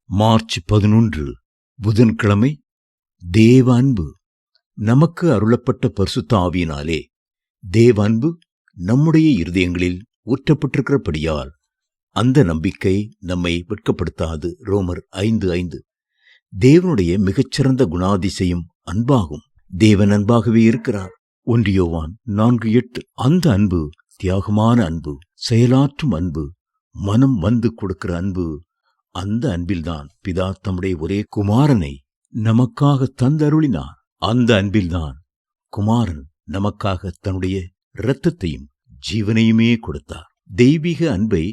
March 11 புதன்கிழமை. தேவ அன்பு. நமக்கு அருளப்பட்ட பரிசுத்த ஆவியினாலே தேவ அன்பு நம்முடைய இருதயங்களில் ஊற்றப்பட்டிருக்கிறபடியால் அந்த நம்பிக்கை நம்மை வெட்கப்படுத்தாது. ரோமர் 5:5. தேவனுடைய மிகச்சிறந்த குணாதிசயம் அன்பாகும். தேவன் அன்பாகவே இருக்கிறார். 1 யோவான் 4:8. அந்த அன்பு தியாகமான அன்பு, செயலாற்றும் அன்பு, மனம் வந்து கொடுக்கிற அன்பு. அந்த அன்பில்தான் பிதா தம்முடைய ஒரே குமாரனை நமக்காக தந்தருளினார். அந்த அன்பில்தான் குமாரன் நமக்காக தன்னுடைய இரத்தத்தையும் ஜீவனையுமே கொடுத்தார். தெய்வீக அன்பை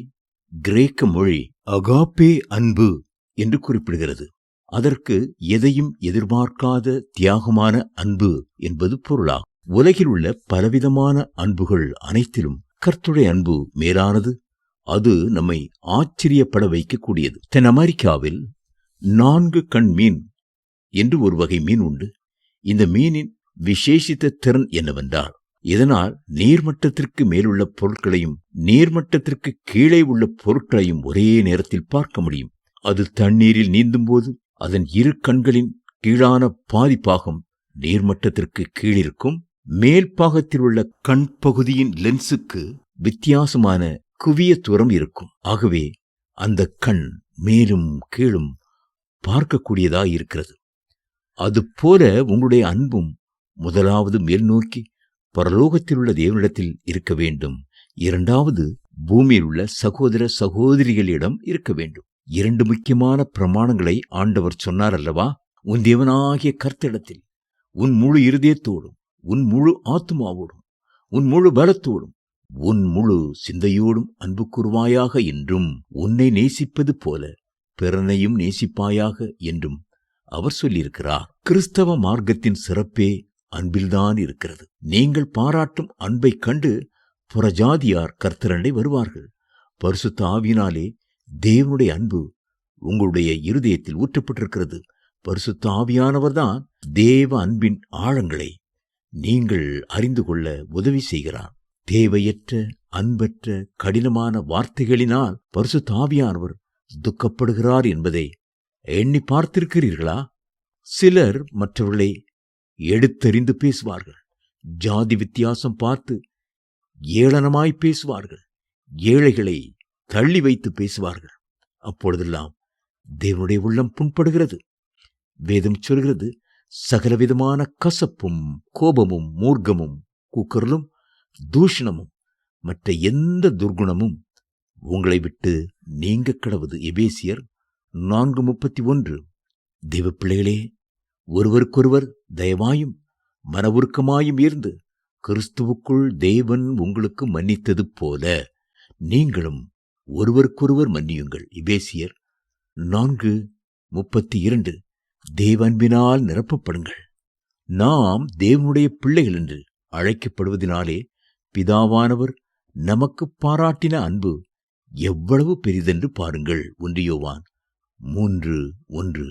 கிரேக்க மொழி அகாப்பே அன்பு என்று குறிப்பிடுகிறது. அதற்கு எதையும் எதிர்பார்க்காத தியாகமான அன்பு என்பது பொருளாகும். உலகில் உள்ள பலவிதமான அன்புகள் அனைத்திலும் கர்த்தருடைய அன்பு மேலானது. அது நம்மை ஆச்சரியப்பட வைக்கக்கூடியது. தென் அமெரிக்காவில் 4 கண் மீன் என்று ஒரு வகை மீன் உண்டு. இந்த மீனின் விசேஷித்த திறன் என்னவென்றால், இதனால் நீர்மட்டத்திற்கு மேலுள்ள பொருட்களையும் நீர்மட்டத்திற்கு கீழே உள்ள பொருட்களையும் ஒரே நேரத்தில் பார்க்க முடியும். அது தண்ணீரில் நீந்தும் போது அதன் 2 கண்களின் கீழான பாதிப்பாகம் நீர்மட்டத்திற்கு கீழிருக்கும். மேல் பாகத்தில் உள்ள கண் பகுதியின் லென்ஸுக்கு வித்தியாசமான குவிய தூரம் இருக்கும். ஆகவே அந்த கண் மேலும் கீழும் பார்க்கக்கூடியதாய் இருக்கிறது. அதுபோல உங்களுடைய அன்பும் முதலாவது மேல் நோக்கி பரலோகத்தில் உள்ள தேவனிடத்தில் இருக்க வேண்டும். இரண்டாவது பூமியில் உள்ள சகோதர சகோதரிகளிடம் இருக்க வேண்டும். 2 முக்கியமான பிரமாணங்களை ஆண்டவர் சொன்னார் அல்லவா? உன் தேவனாகிய கர்த்தரிடத்தில் உன் முழு இருதயத்தோடும், உன் முழு ஆத்துமாவோடும், உன் முழு பலத்தோடும், உன் முழு சிந்தையோடும் அன்பு கூர்வாயாக என்றும், உன்னை நேசிப்பது போல பிறனையும் நேசிப்பாயாக என்றும் அவர் சொல்லியிருக்கிறார். கிறிஸ்தவ மார்க்கத்தின் சிறப்பே அன்பில்தான் இருக்கிறது. நீங்கள் பாராட்டும் அன்பை கண்டு புறஜாதியார் கர்த்தரண்டை வருவார்கள். பரிசுத்த ஆவியினாலே தேவனுடைய அன்பு உங்களுடைய இருதயத்தில் ஊற்றப்பட்டிருக்கிறது. பரிசுத்த ஆவியானவர்தான் தேவ அன்பின் ஆழங்களை நீங்கள் அறிந்து கொள்ள உதவி செய்கிறார். தேவையற்ற, அன்பற்ற, கடினமான வார்த்தைகளினால் பரிசுத்த ஆவியானவர் துக்கப்படுகிறார் என்பதை எண்ணி பார்த்திருக்கிறீர்களா? சிலர் மற்றவர்களை எடுத்தறிந்து பேசுவார்கள். ஜாதி வித்தியாசம் பார்த்து ஏளனமாய் பேசுவார்கள். ஏழைகளை தள்ளி வைத்து பேசுவார்கள். அப்பொழுதெல்லாம் தேவனுடைய உள்ளம் புண்படுகிறது. வேதம் சொல்கிறது, சகலவிதமான கசப்பும் கோபமும் மூர்க்கமும் கூக்குரலும் தூஷணமும் மற்ற எந்த துர்குணமும் உங்களை விட்டு நீங்க கடவுது. எபேசியர் 4:31. தேவ பிள்ளைகளே, ஒருவருக்கொருவர் தயவாயும் மனவுருக்கமாயும் இருந்து கிறிஸ்துவுக்குள் தேவன் உங்களுக்கு மன்னித்தது போல நீங்களும் ஒருவருக்கொருவர் மன்னியுங்கள். எபேசியர் 4:32. தேவ அன்பினால் நிரப்பப்படுங்கள். நாம் தேவனுடைய பிள்ளைகள் என்று அழைக்கப்படுவதனாலே பிதாவானவர் நமக்கு பாராட்டின அன்பு எவ்வளவு பெரிதென்று பாருங்கள். 1 யோவான் 3:1.